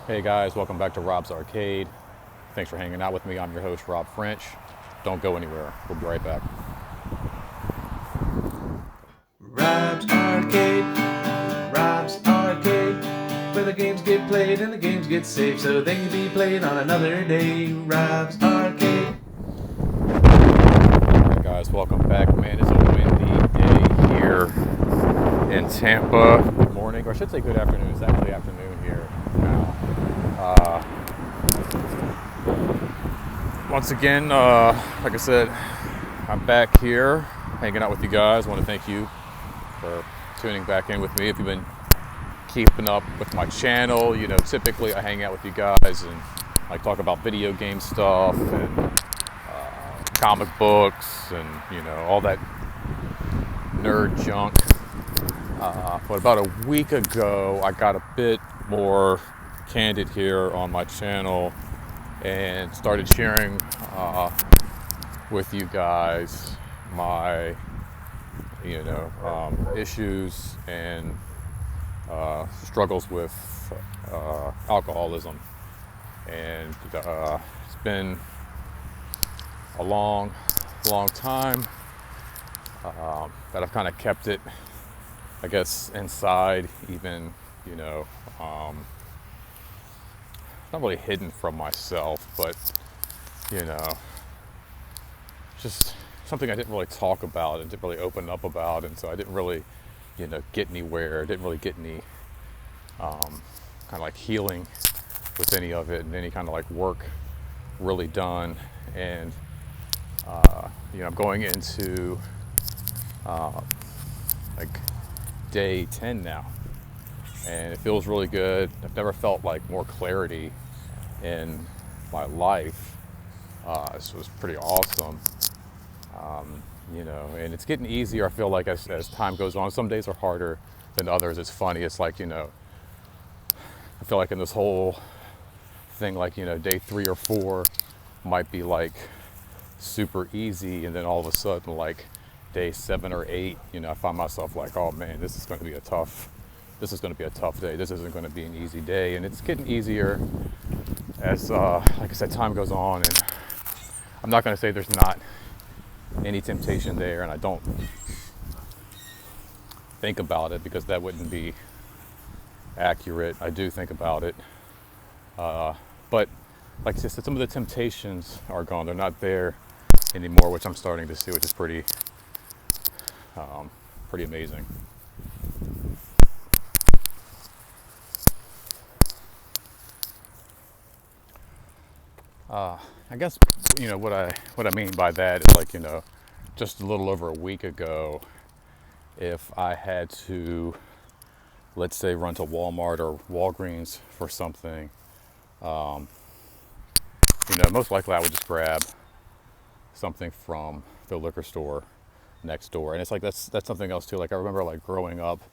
Hey guys, welcome back to Rob's Arcade. Thanks for hanging out with me. I'm your host, Rob French. Don't go anywhere. We'll be right back. Rob's Arcade, Rob's Arcade, where the games get played and the games get saved so they can be played on another day. Rob's Arcade. Alright guys, welcome back. Man, it's a windy day here in Tampa. Good morning, or I should say good afternoon. It's actually afternoon here now. Once again, like I said, I'm back here hanging out with you guys. I want to thank you for tuning back in with me. If you've been keeping up with my channel, you know, typically I hang out with you guys and I talk about video game stuff and comic books and, you know, all that nerd junk. But about a week ago, I got a bit more candid here on my channel and started sharing with you guys my, issues and struggles with alcoholism. And it's been a long time that I've kind of kept it, I guess, inside, even, not really hidden from myself, but, just something I didn't really talk about and didn't really open up about. And so I didn't really, get anywhere, didn't really get any kind of like healing with any of it and any kind of like work really done. And, I'm going into like day 10 now, and it feels really good. I've never felt like more clarity in my life. This was pretty awesome. And it's getting easier. I feel like as time goes on, some days are harder than others. It's funny. It's like, I feel like in this whole thing, like, day 3 or 4 might be like super easy. And then all of a sudden, like day 7 or 8, I find myself like, oh man, this is going to be a tough day. This isn't going to be an easy day. And it's getting easier as, like I said, time goes on. And I'm not going to say there's not any temptation there, and I don't think about it because that wouldn't be accurate. I do think about it. But like I said, some of the temptations are gone. They're not there anymore, which I'm starting to see, which is pretty amazing. I guess, what I mean by that is like, just a little over a week ago, if I had to, let's say, run to Walmart or Walgreens for something, most likely I would just grab something from the liquor store next door. And it's like that's something else too. Like I remember like growing up,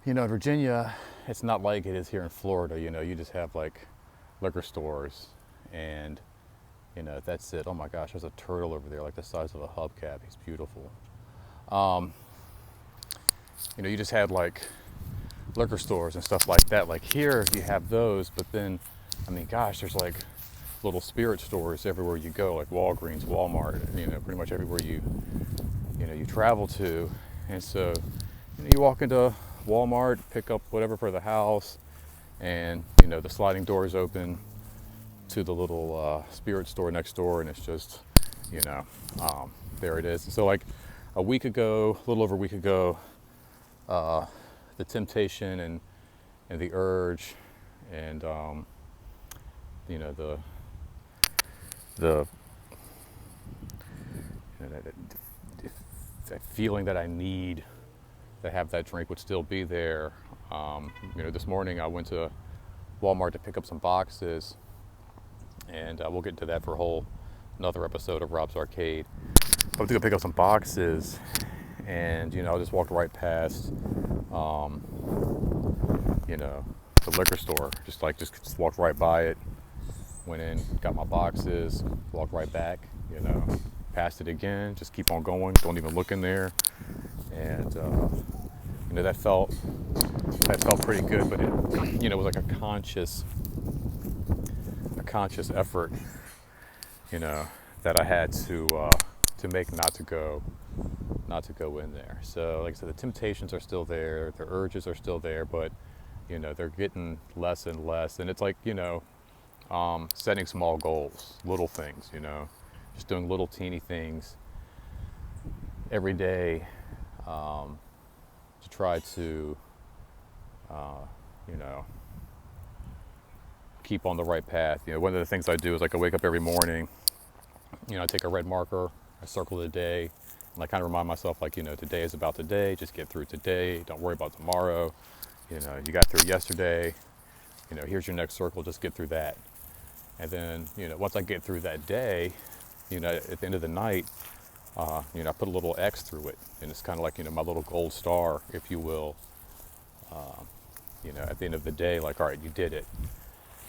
in Virginia, it's not like it is here in Florida. You just have like liquor stores and that's it. Oh my gosh, there's a turtle over there like the size of a hubcap. He's beautiful. You just had like liquor stores and stuff like that. Like here you have those, but then I mean gosh, there's like little spirit stores everywhere you go, like Walgreens, Walmart, pretty much everywhere you travel to. And so you walk into Walmart, pick up whatever for the house, and the sliding doors open to the little spirit store next door, and it's just there it is. And so like a little over a week ago, the temptation and the urge and the that feeling that I need to have that drink would still be there. This morning I went to Walmart to pick up some boxes, and we'll get into that for another episode of Rob's Arcade. I went to go pick up some boxes, and I just walked right past, the liquor store. Just walked right by it. Went in, got my boxes, walked right back. Passed it again. Just keep on going. Don't even look in there. And that felt pretty good, but it was like a conscious effort, that I had to make not to go in there. So like I said, the temptations are still there, the urges are still there, but they're getting less and less. And it's like, setting small goals, little things, just doing little teeny things every day, to try to, keep on the right path. One of the things I do is like I wake up every morning, I take a red marker, I circle the day, and I kind of remind myself like, today is about today, just get through today, don't worry about tomorrow. You got through yesterday, here's your next circle, just get through that. And then, once I get through that day, at the end of the night, I put a little X through it. And it's kind of like, my little gold star, if you will, at the end of the day, like, all right, you did it.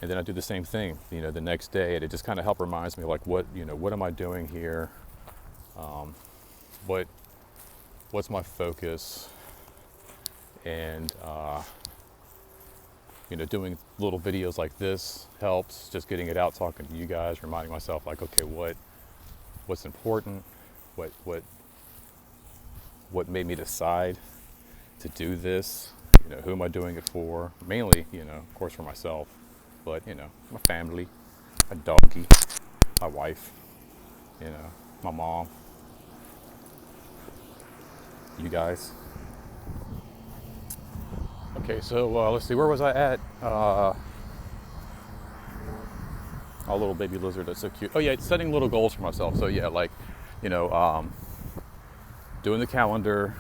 And then I do the same thing, the next day, and it just kind of reminds me like, what am I doing here? What's my focus? And, doing little videos like this helps, just getting it out, talking to you guys, reminding myself like, okay, what's important? What made me decide to do this? Who am I doing it for? Mainly, of course for myself, but, my family, my doggy, my wife, my mom, you guys. Okay, so let's see, where was I at? Our little baby lizard, that's so cute. Oh yeah, setting little goals for myself. So yeah, like, doing the calendar,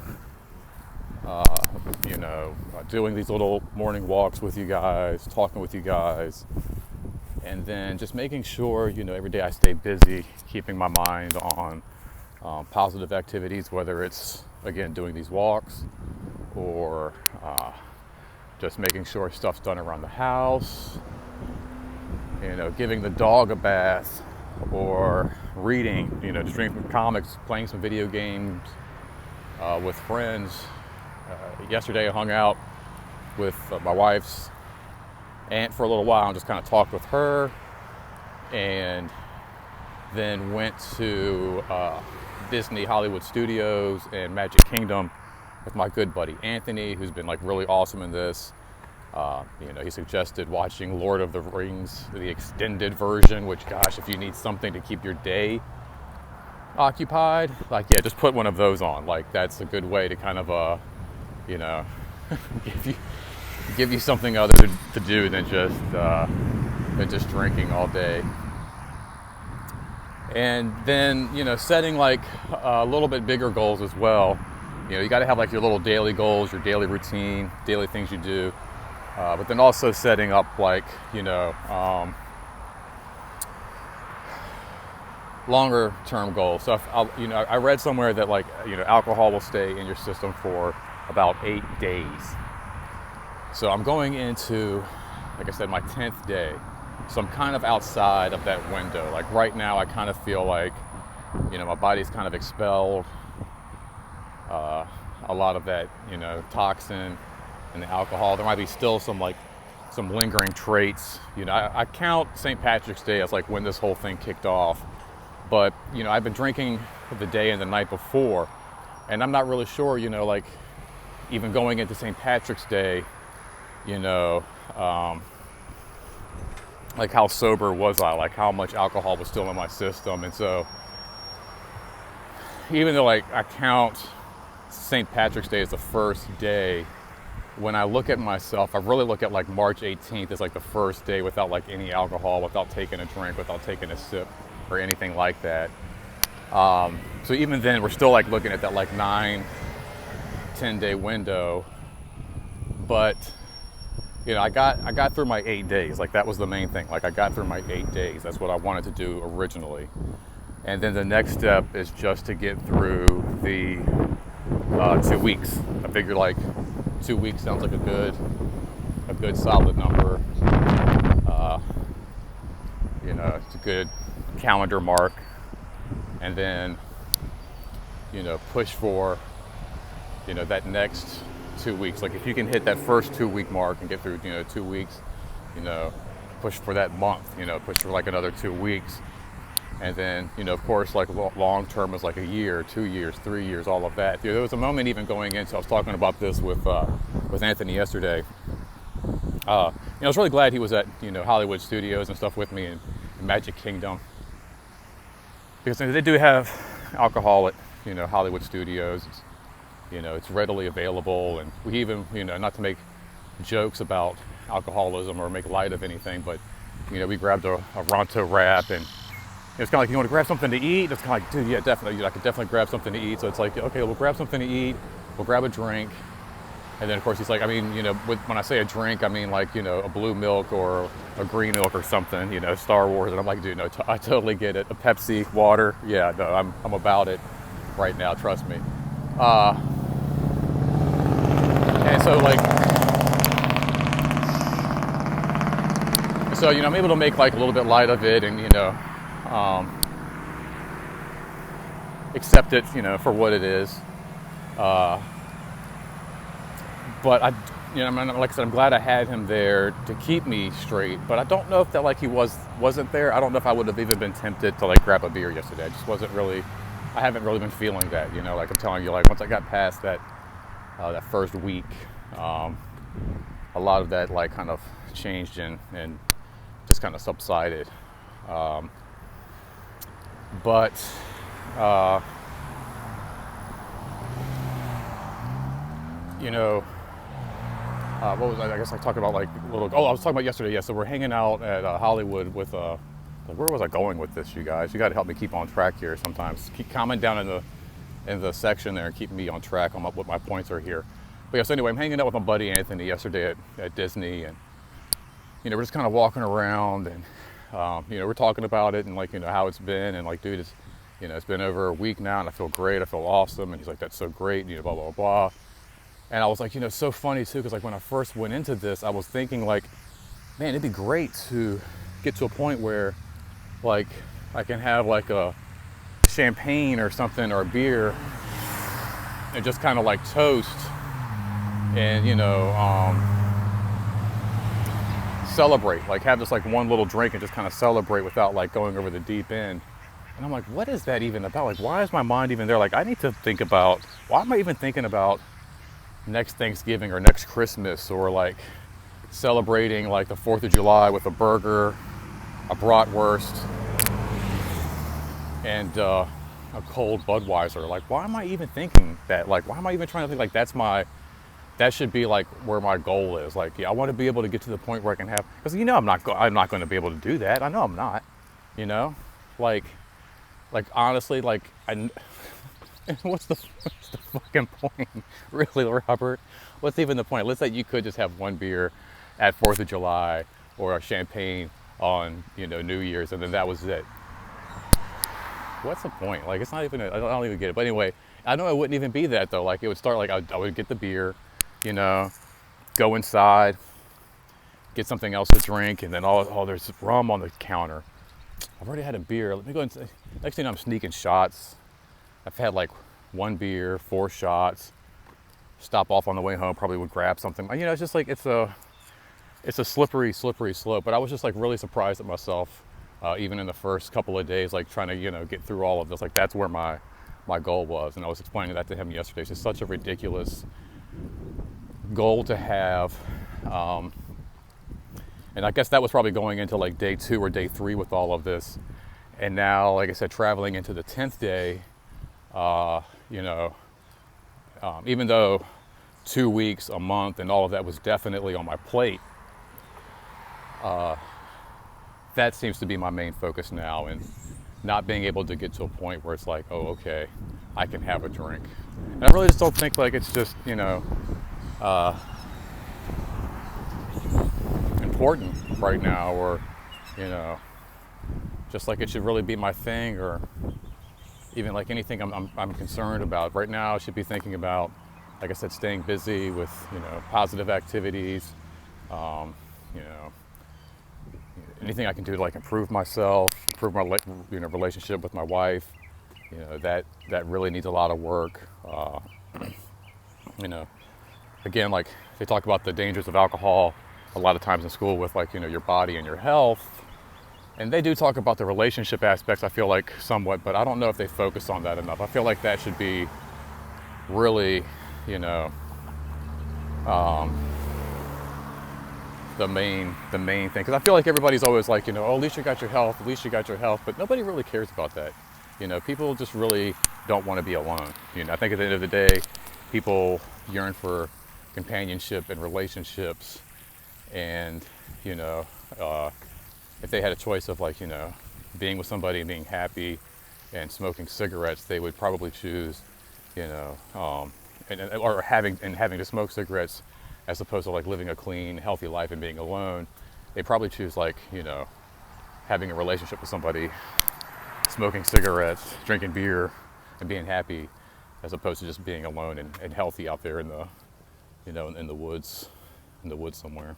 doing these little morning walks with you guys, talking with you guys, and then just making sure, every day I stay busy, keeping my mind on positive activities, whether it's, again, doing these walks or just making sure stuff's done around the house, giving the dog a bath, or reading, just reading some comics, playing some video games with friends. Yesterday I hung out with my wife's aunt for a little while and just kind of talked with her, and then went to Disney Hollywood Studios and Magic Kingdom with my good buddy Anthony, who's been like really awesome in this. He suggested watching Lord of the Rings, the extended version, which, gosh, if you need something to keep your day occupied, like, yeah, just put one of those on. Like, that's a good way to kind of, give you something other to do than just drinking all day. And then, setting like a little bit bigger goals as well. You got to have like your little daily goals, your daily routine, daily things you do. But then also setting up like, longer term goals. So, I read somewhere that like, alcohol will stay in your system for about 8 days. So I'm going into, like I said, my 10th day. So I'm kind of outside of that window. Like right now, I kind of feel like, my body's kind of expelled a lot of that, toxin and the alcohol. There might be still some lingering traits. I count St. Patrick's Day as like when this whole thing kicked off. But, I've been drinking the day and the night before, and I'm not really sure, like even going into St. Patrick's Day, like how sober was I, like how much alcohol was still in my system. And so even though like I count St. Patrick's Day as the first day, when I look at myself, I really look at like March 18th as like the first day without like any alcohol, without taking a drink, without taking a sip or anything like that. So even then we're still like looking at that like 9-10 day window. But I got through my 8 days. Like that was the main thing. Like I got through my 8 days. That's what I wanted to do originally. And then the next step is just to get through the 2 weeks. I figured like 2 weeks sounds like a good solid number. It's a good calendar mark. And then, push for, that next 2 weeks. Like if you can hit that first 2 week mark and get through, 2 weeks, push for that month, push for like another 2 weeks. And then, of course, like long term is like a year, 2 years, 3 years, all of that. There was a moment even going into, I was talking about this with Anthony yesterday. I was really glad he was at, Hollywood Studios and stuff with me and Magic Kingdom. Because they do have alcohol at, Hollywood Studios. It's readily available. And we even, not to make jokes about alcoholism or make light of anything, but, we grabbed a Ronto wrap and it's kind of like, you want to grab something to eat? It's kind of like, dude, yeah, definitely. I could definitely grab something to eat. So it's like, okay, we'll grab something to eat. We'll grab a drink. And then, of course, he's like, when I say a drink, I mean like, a blue milk or a green milk or something, Star Wars. And I'm like, dude, no, I totally get it. A Pepsi, water. Yeah, no, I'm about it right now. Trust me. And so I'm able to make like a little bit light of it and, accept it, for what it is. But like I said, I'm glad I had him there to keep me straight. But I don't know if that he wasn't there. I don't know if I would have even been tempted to grab a beer yesterday. I just wasn't really. I haven't really been feeling that. Like I'm telling you, once I got past that first week, a lot of that kind of changed and just kind of subsided. But what was I guess I talked about I was talking about yesterday. Yeah, so we're hanging out at Hollywood with where was I going with this, you guys? You got to help me keep on track here sometimes. Keep comment down in the section there and keep me on track on what my points are here. But yeah, so anyway, I'm hanging out with my buddy Anthony yesterday at Disney, and we're just kind of walking around and we're talking about it and how it's been, and dude, it's it's been over a week now and I feel great, I feel awesome. And he's like, that's so great, blah blah blah. And I was like, it's so funny too, because when I first went into this, I was thinking man, it'd be great to get to a point where I can have a champagne or something or a beer and just kind of toast and celebrate, have this one little drink and just kind of celebrate without going over the deep end. And I'm like, what is that even about? Why is my mind even there? I need to think about, why am I even thinking about next Thanksgiving or next Christmas or celebrating the 4th of July with a burger, a bratwurst, and a cold Budweiser? Why am I even thinking that? Why am I even trying to think that should be where my goal is? Yeah, I want to be able to get to the point where I can have, because I'm not going to be able to do that. I know I'm not. Honestly, what's the fucking point? Really, Robert? What's even the point? Let's say you could just have one beer at 4th of July or a champagne on, New Year's, and then that was it. What's the point? It's not even, I don't even get it. But anyway, I know it wouldn't even be that though. It would start I would get the beer, go inside, get something else to drink, and then there's rum on the counter. I've already had a beer. Let me go and next thing I'm sneaking shots. I've had one beer, 4 shots, stop off on the way home, probably would grab something. It's just it's a slippery slope. But I was just really surprised at myself, even in the first couple of days, trying to, get through all of this. That's where my goal was. And I was explaining that to him yesterday. It's just such a ridiculous goal to have. And I guess that was probably going into day 2 or day 3 with all of this. And now, like I said, traveling into the 10th day, even though 2 weeks, a month, and all of that was definitely on my plate, that seems to be my main focus now, and not being able to get to a point where it's oh, okay, I can have a drink. And I really just don't think it's just, important right now, or, just it should really be my thing, or even anything I'm concerned about. Right now I should be thinking about, like I said, staying busy with, positive activities, anything I can do to improve myself, improve my relationship with my wife. That really needs a lot of work. again, like they talk about the dangers of alcohol a lot of times in school with like, your body and your health. And they do talk about the relationship aspects, I feel like somewhat, but I don't know if they focus on that enough. I feel like that should be really, the main thing. Because I feel like everybody's always like, oh, at least you got your health, at least you got your health, but nobody really cares about that. People just really don't want to be alone. I think at the end of the day, people yearn for companionship and relationships. And, if they had a choice of like, being with somebody and being happy and smoking cigarettes, they would probably choose, or having to smoke cigarettes as opposed to like living a clean, healthy life and being alone. They probably choose like, having a relationship with somebody, smoking cigarettes, drinking beer, and being happy, as opposed to just being alone and healthy out there in the, in the woods somewhere.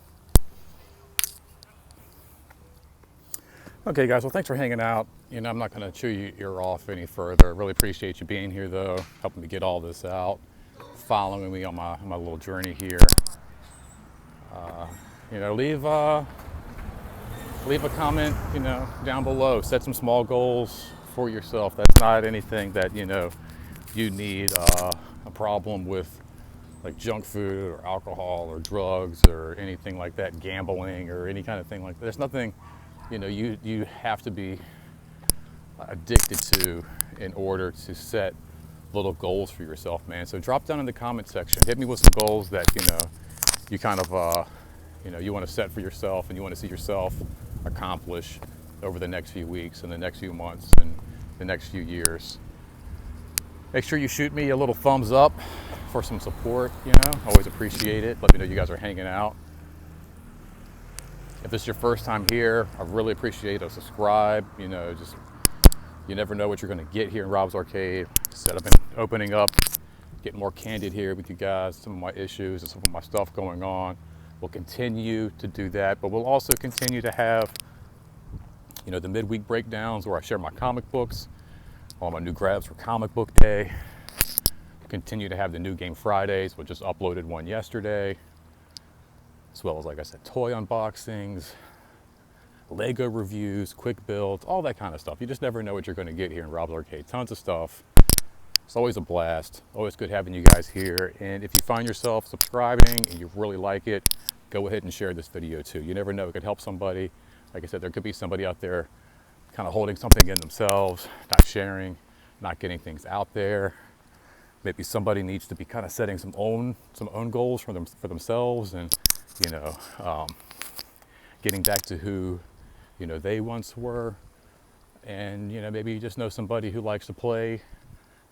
Okay, guys, well, thanks for hanging out. I'm not going to chew your ear off any further. I really appreciate you being here, though, helping me get all this out, following me on my little journey here. Leave a comment, down below. Set some small goals for yourself. That's not anything that, you need a problem with, like junk food or alcohol or drugs or anything like that, gambling or any kind of thing like that. There's nothing, you have to be addicted to in order to set little goals for yourself, man. So drop down in the comment section. Hit me with some goals that, you kind of, you want to set for yourself and you want to see yourself accomplish over the next few weeks and the next few months and the next few years. Make sure you shoot me a little thumbs up for some support, always appreciate it. Let me know you guys are hanging out. If this is your first time here, I really appreciate a subscribe. You never know what you're going to get here in Rob's Arcade. Opening up, getting more candid here with you guys, some of my issues and some of my stuff going on. We'll continue to do that, but we'll also continue to have, the midweek breakdowns where I share my comic books, all my new grabs for Comic Book Day. Continue to have the New Game Fridays, which just uploaded one yesterday, as well as, like I said, toy unboxings, Lego reviews, quick builds, all that kind of stuff. You just never know what you're going to get here in Rob's Arcade. Tons of stuff. It's always a blast. Always good having you guys here. And if you find yourself subscribing and you really like it, go ahead and share this video too. You never know, it could help somebody. Like I said, there could be somebody out there kind of holding something in themselves, not sharing, not getting things out there. Maybe somebody needs to be kind of setting some own goals for themselves, and getting back to who they once were. And maybe you just know somebody who likes to play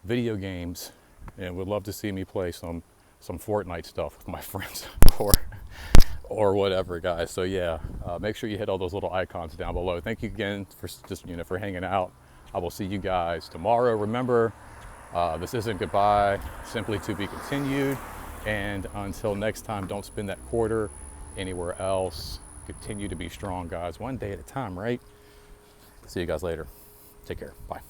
video games and would love to see me play some Fortnite stuff with my friends or whatever, guys. So yeah, make sure you hit all those little icons down below. Thank you again for just for hanging out. I will see you guys tomorrow. Remember, this isn't goodbye, simply to be continued. And until next time, don't spend that quarter anywhere else. Continue to be strong, guys, one day at a time, right? See you guys later. Take care. Bye.